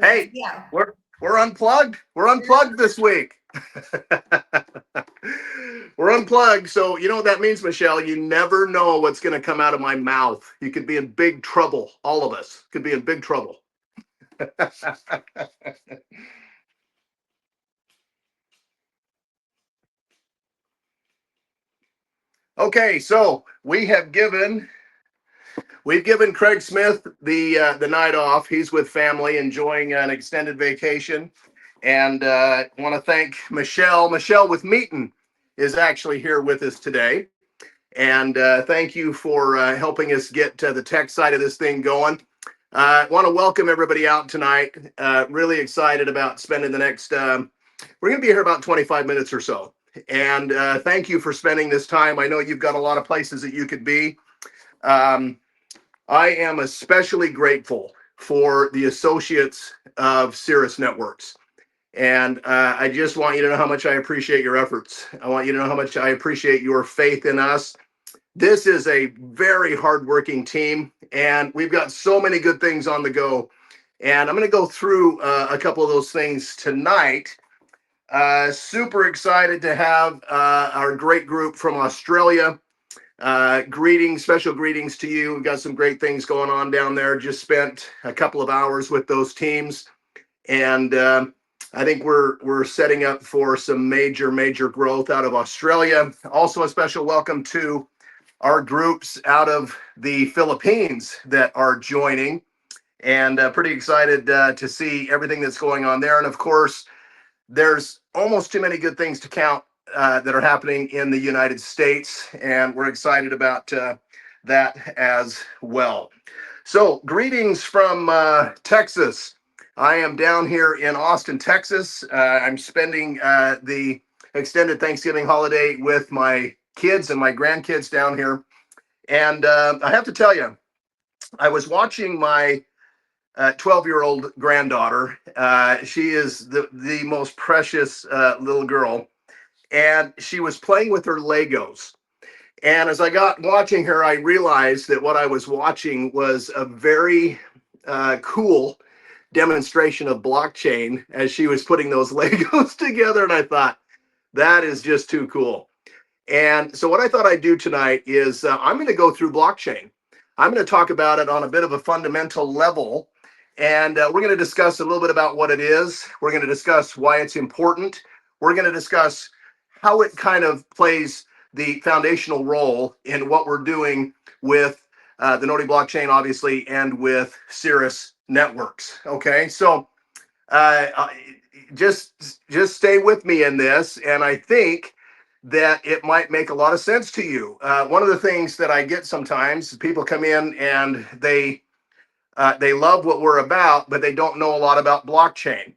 Hey, Yeah. we're unplugged. We're unplugged this week. We're unplugged. So you know what that means, Michelle? You never know what's going to come out of my mouth. You could be in big trouble. All of us could be in big trouble. Okay, so we've given Craig Smith the night off. He's with family, enjoying an extended vacation, and want to thank Michelle. Michelle with Meaton is actually here with us today. And thank you for helping us get the tech side of this thing going. I want to welcome everybody out tonight. Really excited about spending the next, we're going to be here about 25 minutes or so. And thank you for spending this time. I know you've got a lot of places that you could be. Um, I am especially grateful for the associates of Cirrus Networks. And I just want you to know how much I appreciate your efforts. I want you to know how much I appreciate your faith in us. This is a very hardworking team, and we've got so many good things on the go. And I'm going to go through a couple of those things tonight. Super excited to have our great group from Australia. Greetings, special greetings to you. We've got some great things going on down there. Just spent a couple of hours with those teams, and I think we're setting up for some major growth out of Australia. Also, a special welcome to our groups out of the Philippines that are joining, and pretty excited to see everything that's going on there. And of course, there's almost too many good things to count that are happening in the United States, and we're excited about that as well. So, greetings from Texas. I am down here in Austin, Texas. I'm spending the extended Thanksgiving holiday with my kids and my grandkids down here. And I have to tell you, I was watching my 12-year-old granddaughter. She is the most precious little girl. And she was playing with her Legos. And as I got watching her, I realized that what I was watching was a very cool demonstration of blockchain as she was putting those Legos together. And I thought, that is just too cool. And so, what I thought I'd do tonight is I'm going to go through blockchain. I'm going to talk about it on a bit of a fundamental level. And we're going to discuss a little bit about what it is. We're going to discuss why it's important. We're going to discuss how it kind of plays the foundational role in what we're doing with the Gnodi blockchain, obviously, and with Cirrus networks. Okay, so uh, just stay with me in this, and I think that it might make a lot of sense to you. One of the things that I get sometimes, people come in and they love what we're about, but they don't know a lot about blockchain,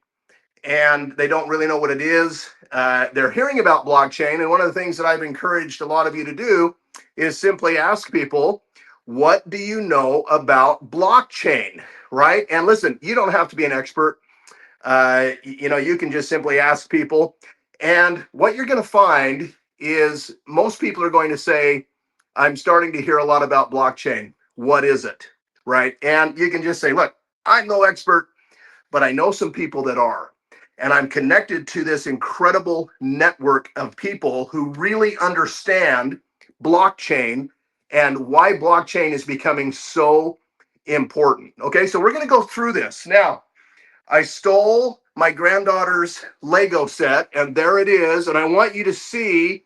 and they don't really know what it is. They're hearing about blockchain, and one of the things that I've encouraged a lot of you to do is simply ask people, "What do you know about blockchain?" Right? And listen, you don't have to be an expert. You can just simply ask people. And what you're going to find is most people are going to say, I'm starting to hear a lot about blockchain. What is it? Right. And you can just say, look, I'm no expert, but I know some people that are. And I'm connected to this incredible network of people who really understand blockchain and why blockchain is becoming so important. Okay, so we're going to go through this. Now, I stole my granddaughter's Lego set, and there it is. And I want you to see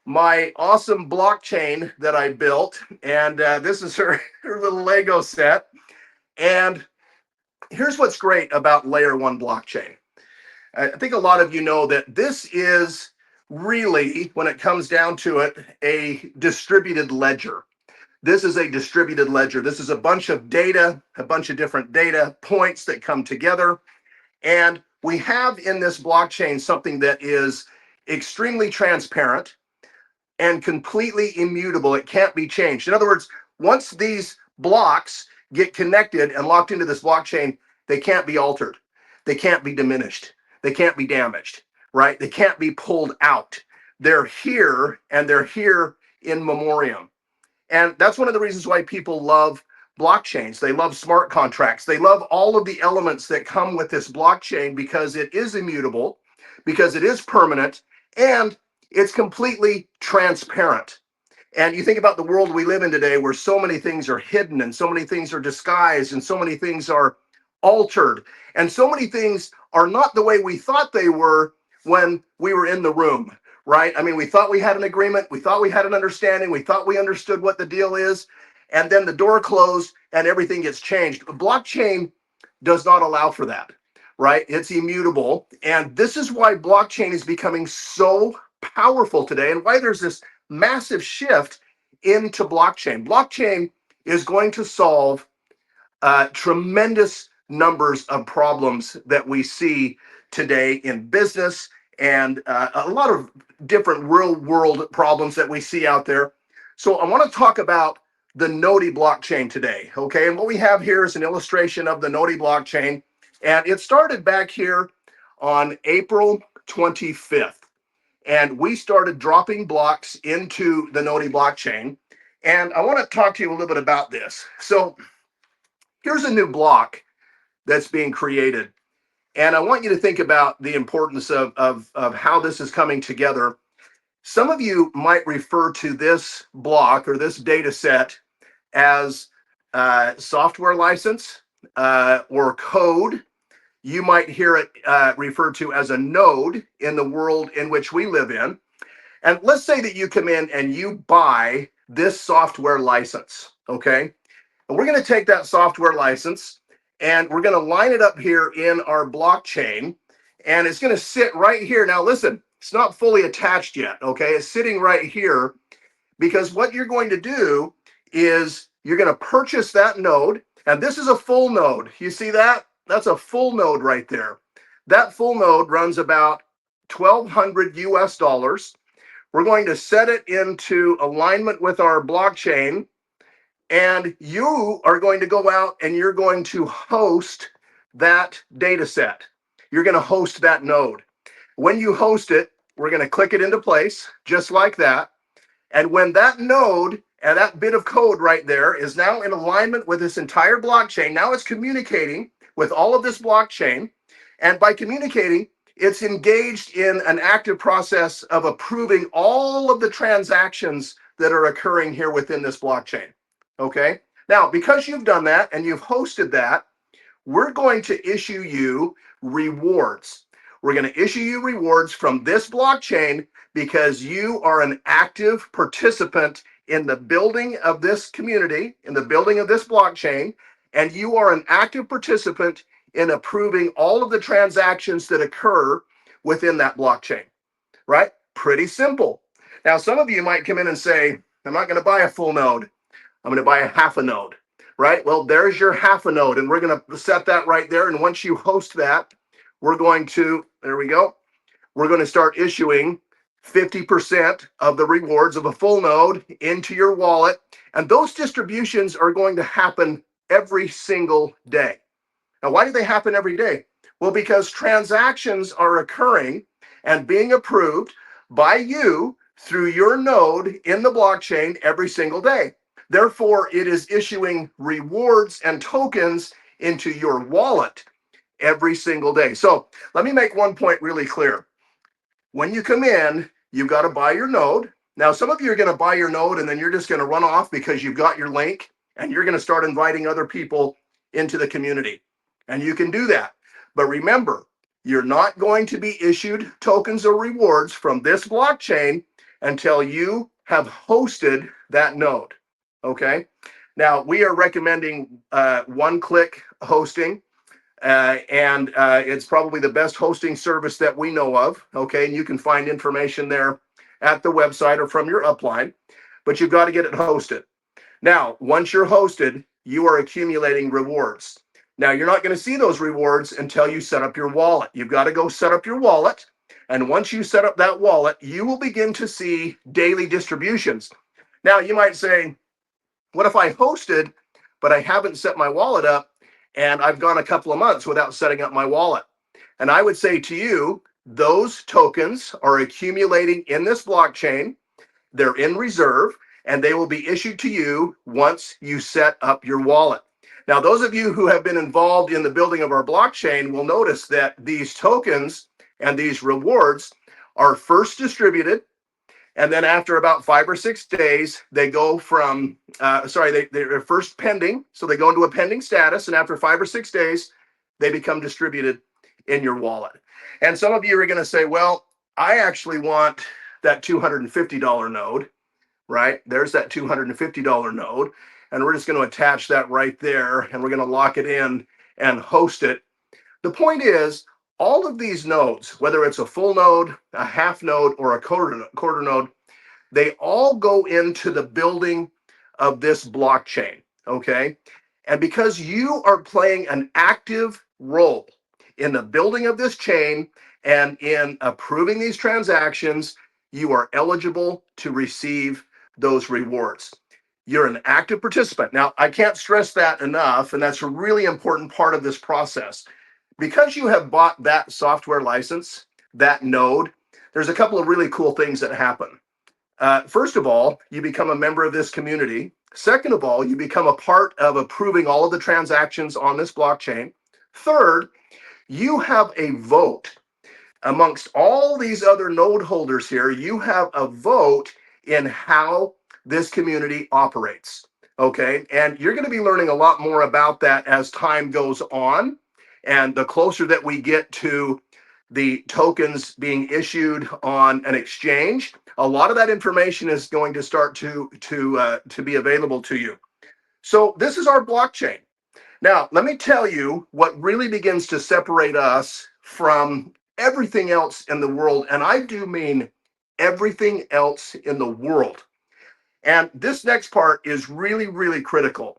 my awesome blockchain that I built. And this is her little Lego set. And here's what's great about Layer 1 blockchain. I think a lot of you know that this is really, when it comes down to it, a distributed ledger. This is a distributed ledger. This is a bunch of data, a bunch of different data points that come together. And we have in this blockchain something that is extremely transparent and completely immutable. It can't be changed. In other words, once these blocks get connected and locked into this blockchain, they can't be altered. They can't be diminished. They can't be damaged, right? They can't be pulled out. They're here, and they're here in memoriam. And that's one of the reasons why people love blockchains. They love smart contracts. They love all of the elements that come with this blockchain because it is immutable, because it is permanent, and it's completely transparent. And you think about the world we live in today where so many things are hidden and so many things are disguised and so many things are altered and so many things are not the way we thought they were when we were in the room, right? I mean, we thought we had an agreement, we thought we had an understanding, we thought we understood what the deal is, and then the door closed and everything gets changed. Blockchain does not allow for that, right? It's immutable. And this is why blockchain is becoming so powerful today and why there's this massive shift into blockchain. Blockchain is going to solve tremendous numbers of problems that we see today in business and a lot of different real world problems that we see out there. So I want to talk about the Gnodi blockchain today. Okay. And what we have here is an illustration of the Gnodi blockchain. And it started back here on April 25th. And we started dropping blocks into the Gnodi blockchain. And I want to talk to you a little bit about this. So here's a new block that's being created. And I want you to think about the importance of how this is coming together. Some of you might refer to this block or this data set as software license or code. You might hear it referred to as a node in the world in which we live in. And let's say that you come in and you buy this software license, okay? And we're going to take that software license and we're going to line it up here in our blockchain. And it's going to sit right here. Now, listen, it's not fully attached yet, okay? It's sitting right here because what you're going to do is you're going to purchase that node. And this is a full node. You see that? That's a full node right there. That full node runs about 1,200 US dollars. We're going to set it into alignment with our blockchain. And you are going to go out and you're going to host that data set. You're going to host that node. When you host it, we're going to click it into place just like that. And when that node and that bit of code right there is now in alignment with this entire blockchain, now it's communicating with all of this blockchain. And by communicating, it's engaged in an active process of approving all of the transactions that are occurring here within this blockchain. Okay. Now, because you've done that and you've hosted that, we're going to issue you rewards. We're going to issue you rewards from this blockchain because you are an active participant in the building of this community, in the building of this blockchain, and you are an active participant in approving all of the transactions that occur within that blockchain, right? Pretty simple. Now, some of you might come in and say, I'm not going to buy a full node. I'm going to buy a half a node, right? Well, there's your half a node, and we're going to set that right there. And once you host that, we're going to, there we go. We're going to start issuing 50% of the rewards of a full node into your wallet. And those distributions are going to happen every single day. Now, why do they happen every day? Well, because transactions are occurring and being approved by you through your node in the blockchain every single day. Therefore, it is issuing rewards and tokens into your wallet every single day. So let me make one point really clear. When you come in, you've got to buy your node. Now, some of you are going to buy your node and then you're just going to run off because you've got your link and you're going to start inviting other people into the community. And you can do that. But remember, you're not going to be issued tokens or rewards from this blockchain until you have hosted that node. Okay. Now, we are recommending one-click hosting. And it's probably the best hosting service that we know of. Okay. And you can find information there at the website or from your upline, but you've got to get it hosted. Now, once you're hosted, you are accumulating rewards. Now, you're not going to see those rewards until you set up your wallet. You've got to go set up your wallet. And once you set up that wallet, you will begin to see daily distributions. Now, you might say, what if I hosted, but I haven't set my wallet up and I've gone a couple of months without setting up my wallet? And I would say to you, those tokens are accumulating in this blockchain. They're in reserve. and they will be issued to you once you set up your wallet. Now, those of you who have been involved in the building of our blockchain will notice that these tokens and these rewards are first distributed, and then after about 5 or 6 days, they go from, they're first pending. So they go into a pending status. And after 5 or 6 days, they become distributed in your wallet. And some of you are going to say, well, I actually want that $250 node, right? There's that $250 node. And we're just going to attach that right there. And we're going to lock it in and host it. The point is, all of these nodes, whether it's a full node, a half node, or a quarter node, they all go into the building of this blockchain, okay? And because you are playing an active role in the building of this chain and in approving these transactions, you are eligible to receive those rewards. You're an active participant. Now, I can't stress that enough, and that's a really important part of this process. Because you have bought that software license, that node, there's a couple of really cool things that happen. First of all, you become a member of this community. Second of all, you become a part of approving all of the transactions on this blockchain. Third, you have a vote amongst all these other node holders here. You have a vote in how this community operates. Okay. And you're going to be learning a lot more about that as time goes on. And the closer that we get to the tokens being issued on an exchange, a lot of that information is going to start to be available to you. So this is our blockchain. Now, let me tell you what really begins to separate us from everything else in the world, and I do mean everything else in the world. And this next part is really, really critical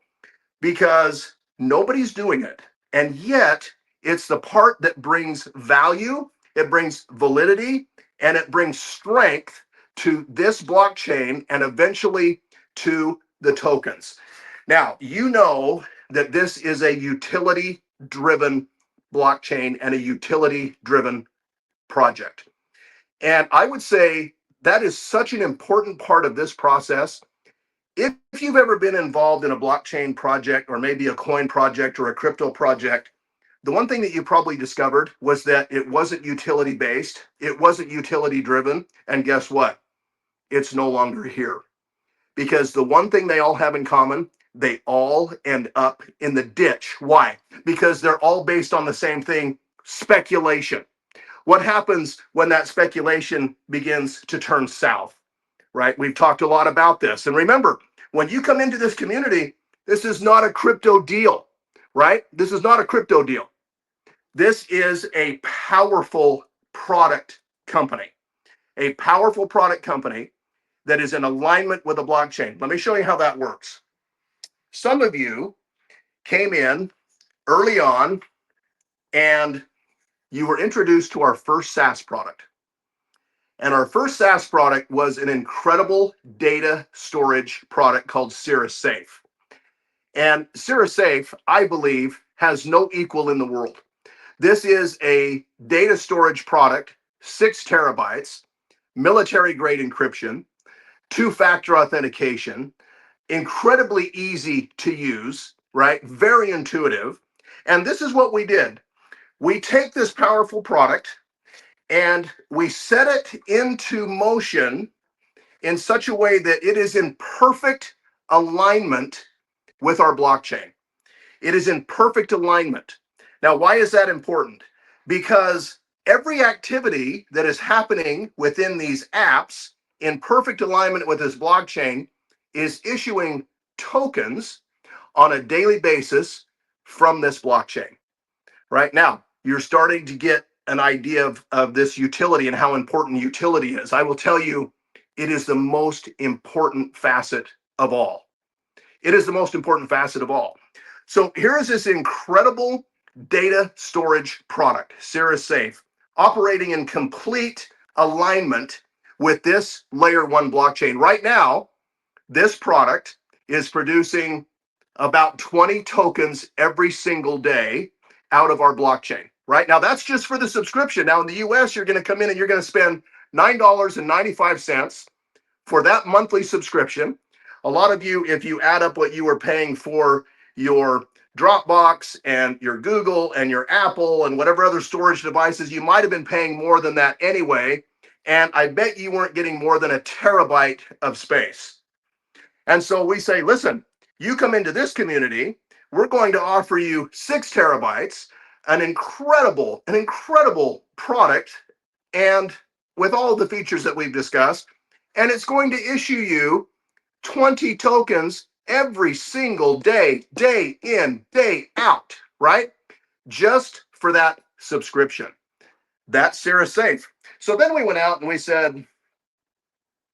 because nobody's doing it. And yet, it's the part that brings value, it brings validity, and it brings strength to this blockchain and eventually to the tokens. Now, you know that this is a utility driven blockchain and a utility driven project. And I would say that is such an important part of this process. If you've ever been involved in a blockchain project or maybe a coin project or a crypto project, the one thing that you probably discovered was that it wasn't utility based, it wasn't utility driven. And guess what? It's no longer here. Because the one thing they all have in common, they all end up in the ditch. Why? Because they're all based on the same thing, speculation. What happens when that speculation begins to turn south? Right? We've talked a lot about this. And remember, when you come into this community, this is not a crypto deal, right? This is not a crypto deal. This is a powerful product company, a powerful product company that is in alignment with the blockchain. Let me show you how that works. Some of you came in early on and you were introduced to our first SaaS product. And our first SaaS product was an incredible data storage product called Cirrus Safe. And Cirrus Safe, I believe, has no equal in the world. This is a data storage product, 6 terabytes, military grade encryption, 2-factor authentication, incredibly easy to use, right? Very intuitive. And this is what we did. We take this powerful product and we set it into motion in such a way that it is in perfect alignment with our blockchain. It is in perfect alignment. Now, why is that important? Because every activity that is happening within these apps in perfect alignment with this blockchain is issuing tokens on a daily basis from this blockchain. Right now, you're starting to get an idea of this utility and how important utility is. I will tell you, it is the most important facet of all. It is the most important facet of all. So here is this incredible data storage product, Cirrus Safe, operating in complete alignment with this layer 1 blockchain. Right now, this product is producing about 20 tokens every single day out of our blockchain. Right now, that's just for the subscription. Now in the US, you're going to come in and you're going to spend $9.95 for that monthly subscription. A lot of you, if you add up what you were paying for your Dropbox and your Google and your Apple and whatever other storage devices, you might have been paying more than that anyway. And I bet you weren't getting more than a terabyte of space. And so we say, listen, you come into this community, we're going to offer you 6 terabytes, an incredible product, and with all the features that we've discussed, and it's going to issue you 20 tokens every single day, day in, day out, right? Just for that subscription. That's Sarah Safe. So then we went out and we said,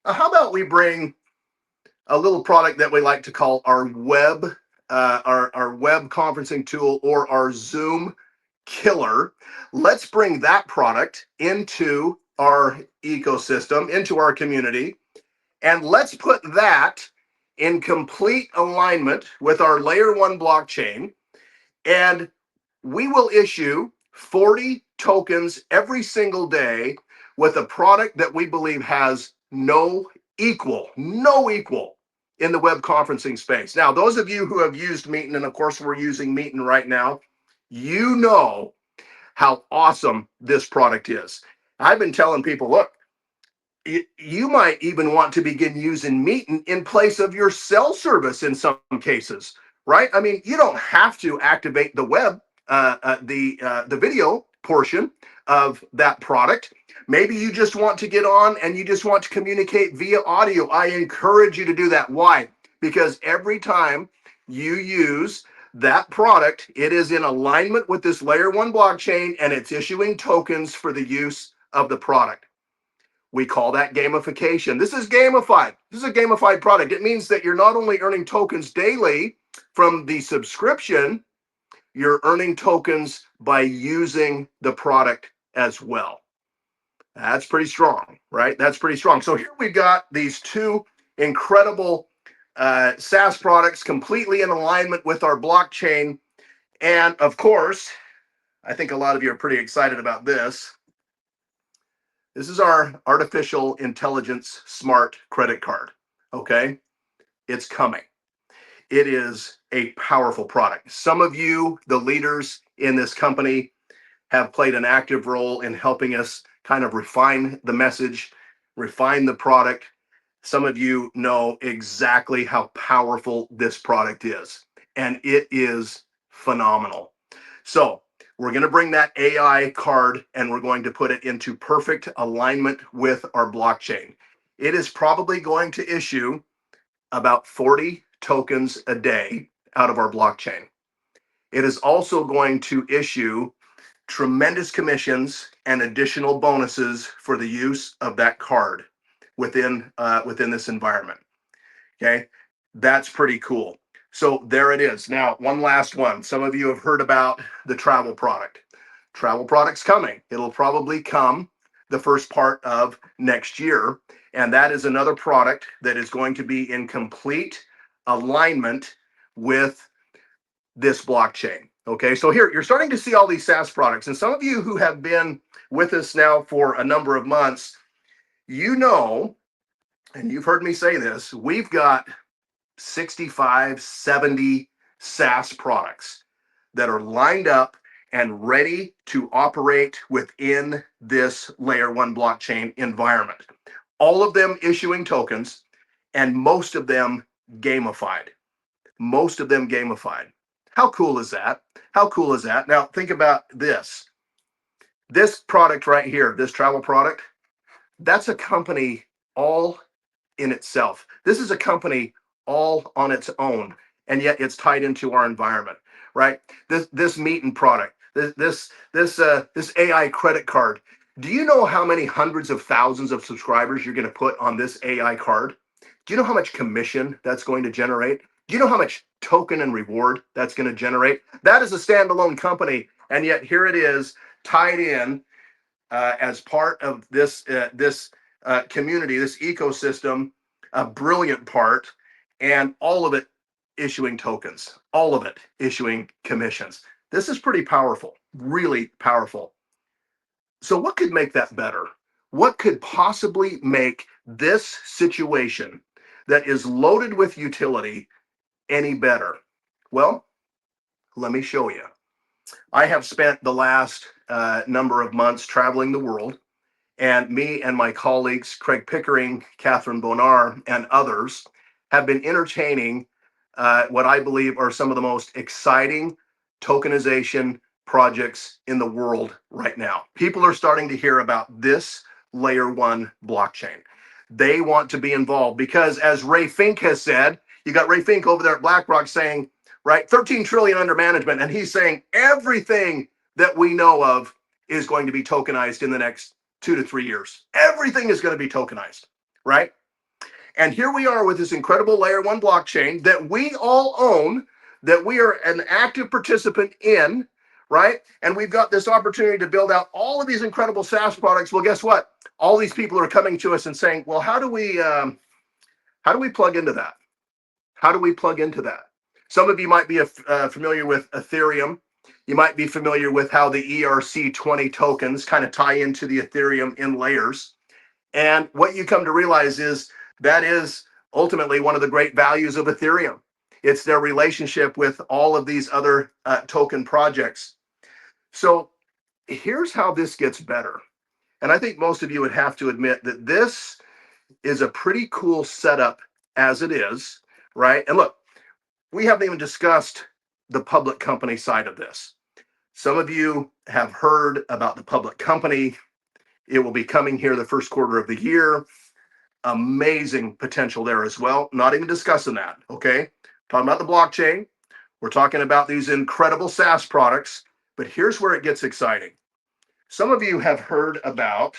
how about we bring a little product that we like to call our web, our web conferencing tool, or our Zoom killer. Let's bring that product into our ecosystem, into our community, and let's put that in complete alignment with our layer 1 blockchain. And we will issue 40 tokens every single day with a product that we believe has no equal in the web conferencing space. Now, those of you who have used Meetin, and of course we're using Meetin right now, you know how awesome this product is. I've been telling people, look, you might even want to begin using Meetin in place of your cell service in some cases, right? I mean, you don't have to activate the web, the video portion of that product. Maybe you just want to get on and you just want to communicate via audio. I encourage you to do that. Why? Because every time you use that product, it is in alignment with this layer 1 blockchain and it's issuing tokens for the use of the product. We call that gamification. This is gamified. This is a gamified product. It means that you're not only earning tokens daily from the subscription, you're earning tokens by using the product as well. That's pretty strong, right? That's pretty strong. So here we've got these two incredible SaaS products completely in alignment with our blockchain. And of course, I think a lot of you are pretty excited about this. This is our artificial intelligence smart credit card. Okay. It's coming. It is a powerful product. Some of you, the leaders in this company, have played an active role in helping us kind of refine the message, refine the product. Some of you know exactly how powerful this product is, and it is phenomenal. So we're going to bring that AI card and we're going to put it into perfect alignment with our blockchain. It is probably going to issue about 40 tokens a day out of our blockchain. It is also going to issue tremendous commissions and additional bonuses for the use of that card within this environment. Okay, that's pretty cool. So there it is. Now, one last one. Some of you have heard about the travel product. Travel product's coming. It'll probably come the first part of next year. And that is another product that is going to be in complete alignment with this blockchain. Okay, so here you're starting to see all these SaaS products. And some of you who have been with us now for a number of months, you know, and you've heard me say this, we've got 65, 70 SaaS products that are lined up and ready to operate within this layer 1 blockchain environment. All of them issuing tokens and most of them gamified. Most of them gamified. How cool is that? How cool is that? Now think about this. This product right here, this travel product, that's a company all in itself. This is a company all on its own, and yet it's tied into our environment, right? This Meetin product, this AI credit card. Do you know how many hundreds of thousands of subscribers you're going to put on this AI card? Do you know how much commission that's going to generate? Do you know how much token and reward that's going to generate? That is a standalone company, and yet here it is tied in as part of this community, this ecosystem, a brilliant part, and all of it issuing tokens, all of it issuing commissions. This is pretty powerful, really powerful. So what could make that better? What could possibly make this situation, that is loaded with utility any better? Well, let me show you. I have spent the last number of months traveling the world, and me and my colleagues, Craig Pickering, Catherine Bonar, and others, have been entertaining what I believe are some of the most exciting tokenization projects in the world right now. People are starting to hear about this layer one blockchain. They want to be involved because, as Ray Fink has said, you got Ray Fink over there at BlackRock saying, right, 13 trillion under management, and he's saying everything that we know of is going to be tokenized in the next 2 to 3 years. Everything is going to be tokenized, right? And here we are with this incredible layer one blockchain that we all own, that we are an active participant in, right? And we've got this opportunity to build out all of these incredible SaaS products. Well, guess what? All these people are coming to us and saying, well, how do we plug into that? How do we plug into that? Some of you might be familiar with Ethereum. You might be familiar with how the ERC20 tokens kind of tie into the Ethereum in layers. And what you come to realize is that is ultimately one of the great values of Ethereum. It's their relationship with all of these other token projects. So here's how this gets better. And I think most of you would have to admit that this is a pretty cool setup as it is, right? And look, we haven't even discussed the public company side of this. Some of you have heard about the public company. It will be coming here the first quarter of the year. Amazing potential there as well. Not even discussing that, okay? Talking about the blockchain. We're talking about these incredible SaaS products. But here's where it gets exciting. Some of you have heard about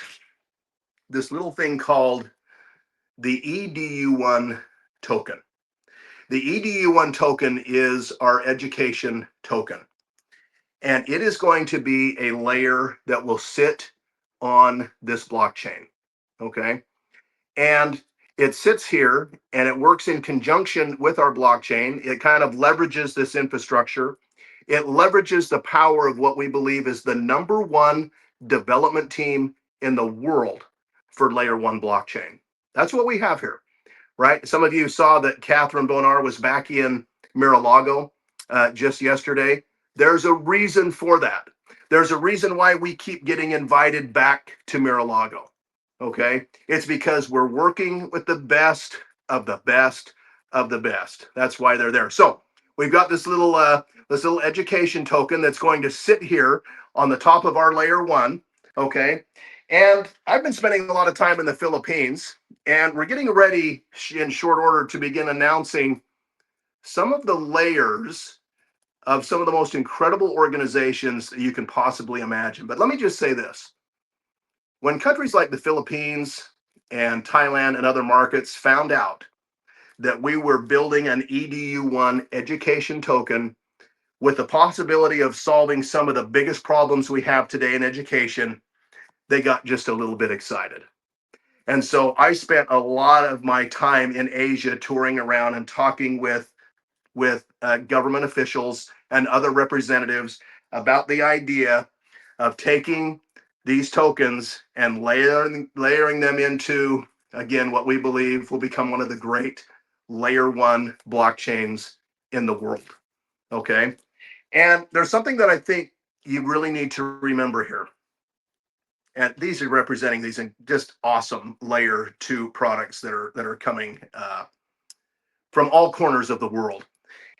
this little thing called the EDU1 token. The EDU1 token is our education token. And it is going to be a layer that will sit on this blockchain, okay? And it sits here and it works in conjunction with our blockchain. It kind of leverages this infrastructure. It leverages the power of what we believe is the number one development team in the world for layer one blockchain. That's what we have here, right? Some of you saw that Catherine Bonar was back in Mar-a-Lago just yesterday. There's a reason for that. There's a reason why we keep getting invited back to Mar-a-Lago. Okay, it's because we're working with the best of the best of the best. That's why they're there. So we've got this little education token that's going to sit here on the top of our layer one. Okay, and I've been spending a lot of time in the Philippines, and we're getting ready in short order to begin announcing some of the layers of some of the most incredible organizations that you can possibly imagine. But let me just say this. When countries like the Philippines and Thailand and other markets found out that we were building an EDU1 education token with the possibility of solving some of the biggest problems we have today in education, they got just a little bit excited. And so I spent a lot of my time in Asia touring around and talking with government officials and other representatives about the idea of taking these tokens and layering them into, again, what we believe will become one of the great layer one blockchains in the world. Okay. And there's something that I think you really need to remember here. And these are representing these just awesome layer two products that are coming from all corners of the world.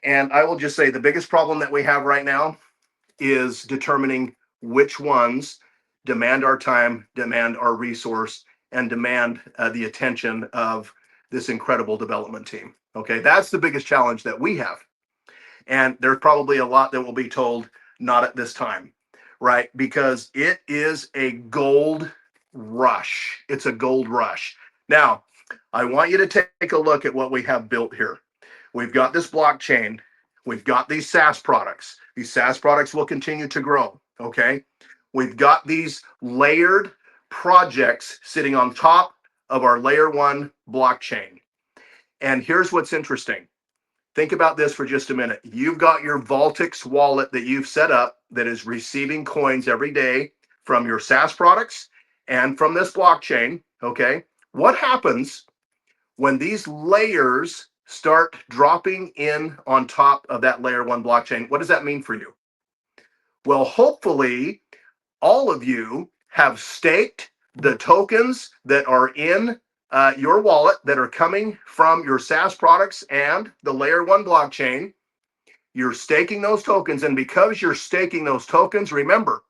And I will just say the biggest problem that we have right now is determining which ones demand our time, demand our resource, and demand the attention of this incredible development team. Okay, that's the biggest challenge that we have. And there's probably a lot that will be told not at this time, right? Because it is a gold rush. It's a gold rush. Now, I want you to take a look at what we have built here. We've got this blockchain. We've got these SaaS products. These SaaS products will continue to grow, okay? We've got these layered projects sitting on top of our layer one blockchain. And here's what's interesting. Think about this for just a minute. You've got your Vaultix wallet that you've set up that is receiving coins every day from your SaaS products and from this blockchain, okay? What happens When these layers start dropping in on top of that layer one blockchain, what does that mean for you? Well, hopefully, all of you have staked the tokens that are in your wallet that are coming from your SaaS products and the layer one blockchain. You're staking those tokens. And because you're staking those tokens, remember,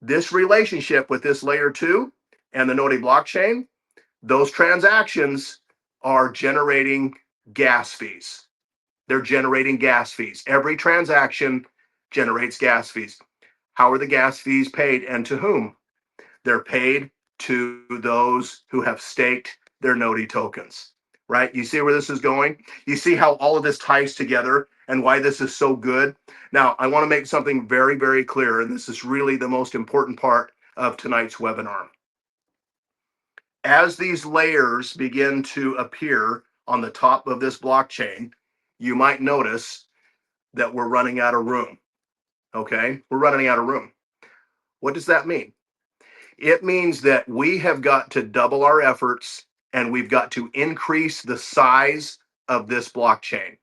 this relationship with this layer two and the Gnodi blockchain, those transactions are generating gas fees. They're generating gas fees. Every transaction generates gas fees. How are the gas fees paid and to whom? They're paid to those who have staked their Gnodi tokens, right? You see where this is going? You see how all of this ties together and why this is so good? Now, I want to make something very, very clear, and this is really the most important part of tonight's webinar. As these layers begin to appear on the top of this blockchain, you might notice that we're running out of room. Okay, we're running out of room. What does that mean? It means that we have got to double our efforts and we've got to increase the size of this blockchain.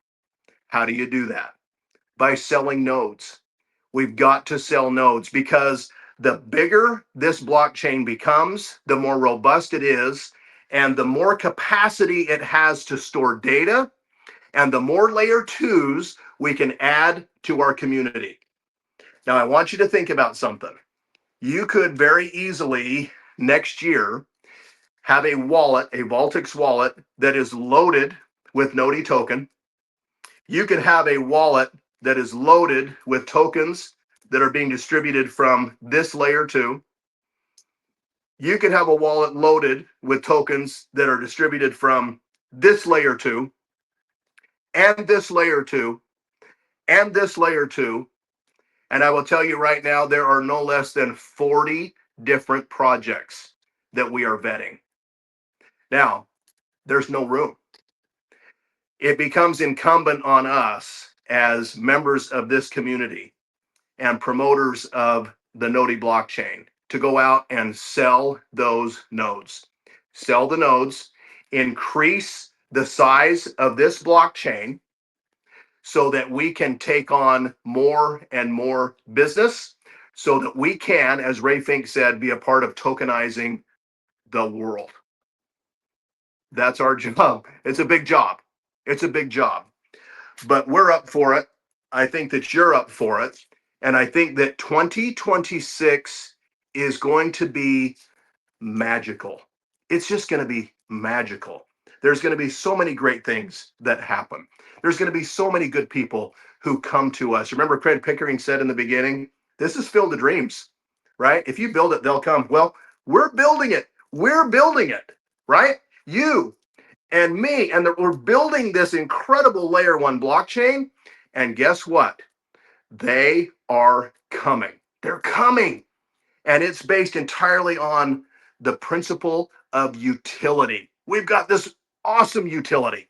How do you do that? By selling nodes. We've got to sell nodes because the bigger this blockchain becomes, the more robust it is, and the more capacity it has to store data, and the more layer twos we can add to our community. Now, I want you to think about something. You could very easily next year have a wallet, a Vaultix wallet that is loaded with Gnodi token. You could have a wallet that is loaded with tokens that are being distributed from this layer two. You could have a wallet loaded with tokens that are distributed from this layer two, and this layer two, and this layer two. And I will tell you right now, there are no less than 40 different projects that we are vetting. Now, there's no room. It becomes incumbent on us as members of this community and promoters of the Gnodi blockchain to go out and sell those nodes. Sell the nodes, increase the size of this blockchain so that we can take on more and more business, so that we can, as Ray Fink said, be a part of tokenizing the world. That's our job. It's a big job. It's a big job. But we're up for it. I think that you're up for it. And I think that 2026 is going to be magical. It's just going to be magical. There's going to be so many great things that happen. There's going to be so many good people who come to us. Remember, Craig Pickering said in the beginning, this is Field of Dreams, right? If you build it, they'll come. Well, we're building it. We're building it, right? You and me, and we're building this incredible layer one blockchain. And guess what? They are coming. They're coming. And it's based entirely on the principle of utility. We've got this awesome utility,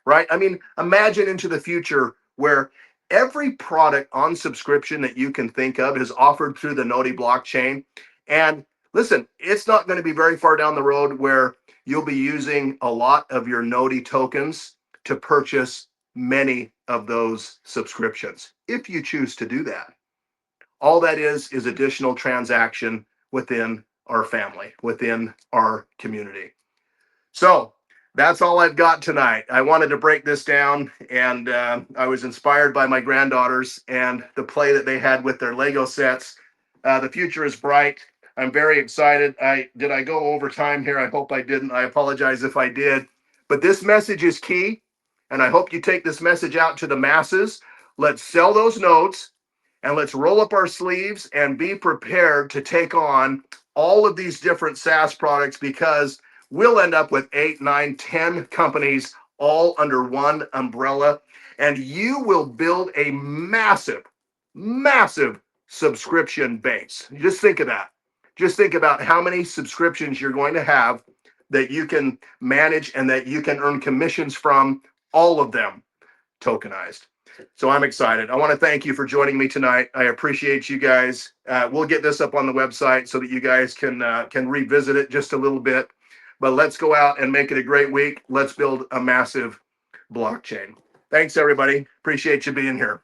right? I mean, imagine into the future where every product on subscription that you can think of is offered through the Gnodi blockchain. And listen, it's not going to be very far down the road where you'll be using a lot of your Gnodi tokens to purchase many of those subscriptions, if you choose to do that. All that is additional transaction within our family, within our community. So that's all I've got tonight. I wanted to break this down, and I was inspired by my granddaughters and the play that they had with their Lego sets. The future is bright. I'm very excited. Did I go over time here? I hope I didn't. I apologize if I did. But this message is key, and I hope you take this message out to the masses. Let's sell those nodes, and let's roll up our sleeves and be prepared to take on all of these different SaaS products, because we'll end up with 8, 9, 10 companies all under one umbrella, and you will build a massive, massive subscription base. Just think of that. Just think about how many subscriptions you're going to have that you can manage and that you can earn commissions from, all of them tokenized. So I'm excited. I want to thank you for joining me tonight. I appreciate you guys. We'll get this up on the website so that you guys can revisit it just a little bit. but let's go out and make it a great week. Let's build a massive blockchain. Thanks, everybody. Appreciate you being here.